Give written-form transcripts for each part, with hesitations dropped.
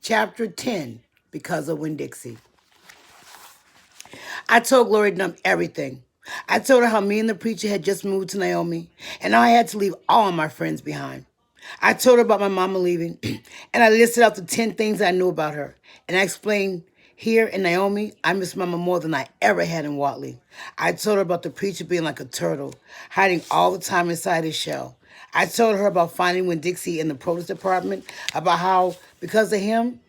Chapter 10, Because of Winn Dixie. I told Gloria Dump everything. I told her how me and the preacher had just moved to Naomi, and how I had to leave all my friends behind. I told her about my mama leaving, and I listed out the 10 things I knew about her, and I explained here in Naomi, I miss Mama more than I ever had in Watley. I told her about the preacher being like a turtle, hiding all the time inside his shell. I told her about finding Winn Dixie in the produce department, about how, because of him,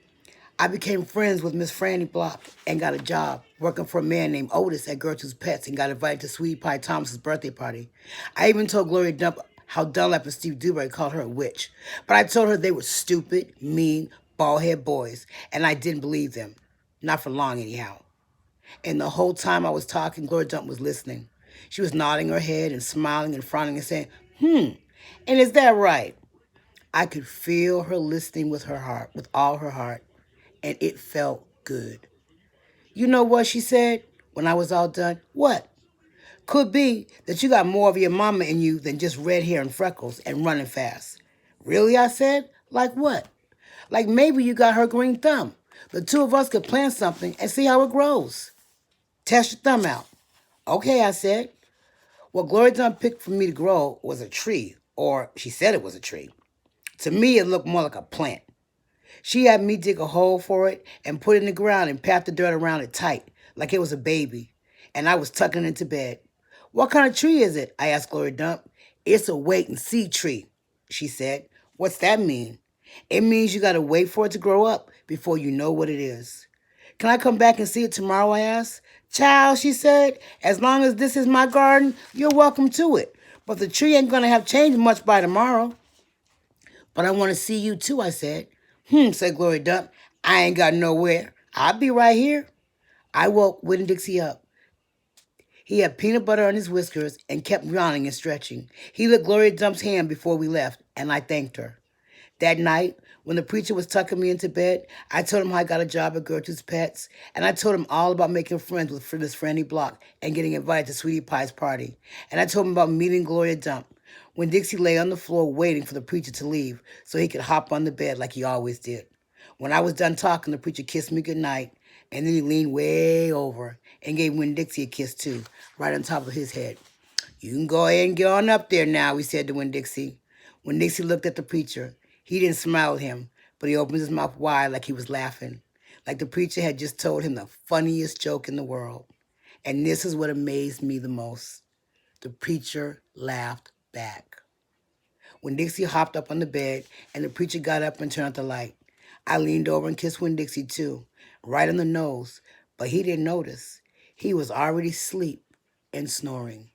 I became friends with Miss Franny Block and got a job working for a man named Otis at Gertrude's Pets and got invited to Sweetie Pie Thomas's birthday party. I even told Gloria Dump how Dunlap and Steve Dewberry called her a witch. But I told her they were stupid, mean, bald-head boys, and I didn't believe them. Not for long, anyhow. And the whole time I was talking, Gloria Dump was listening. She was nodding her head and smiling and frowning and saying, and is that right? I could feel her listening with her heart, with all her heart, and it felt good. You know what she said when I was all done? What? Could be that you got more of your mama in you than just red hair and freckles and running fast. Really, I said? Like what? Like maybe you got her green thumb. The two of us could plant something and see how it grows. Test your thumb out. Okay, I said. What Gloria Dunn picked for me to grow was a tree, or she said it was a tree. To me, it looked more like a plant. She had me dig a hole for it and put it in the ground and pat the dirt around it tight, like it was a baby. And I was tucking it into bed. What kind of tree is it? I asked Gloria Dump. It's a wait and see tree, she said. What's that mean? It means you gotta wait for it to grow up before you know what it is. Can I come back and see it tomorrow? I asked. Child, she said, as long as this is my garden, you're welcome to it. But the tree ain't gonna have changed much by tomorrow. But I want to see you too, I said. Said Gloria Dump. I ain't got nowhere. I'll be right here. I woke Winn Dixie up. He had peanut butter on his whiskers and kept yawning and stretching. He licked Gloria Dump's hand before we left, and I thanked her. That night, when the preacher was tucking me into bed, I told him how I got a job at Gertrude's Pets, and I told him all about making friends with Miss Franny Block and getting invited to Sweetie Pie's party. And I told him about meeting Gloria Dump. When Dixie lay on the floor waiting for the preacher to leave so he could hop on the bed like he always did. When I was done talking, the preacher kissed me goodnight, and then he leaned way over and gave Winn Dixie a kiss too, right on top of his head. You can go ahead and get on up there now, he said to Winn Dixie. When Dixie looked at the preacher, he didn't smile at him, but he opened his mouth wide like he was laughing, like the preacher had just told him the funniest joke in the world. And this is what amazed me the most. The preacher laughed back. When Dixie hopped up on the bed and the preacher got up and turned out the light, I leaned over and kissed Winn Dixie too, right on the nose, but he didn't notice. He was already asleep and snoring.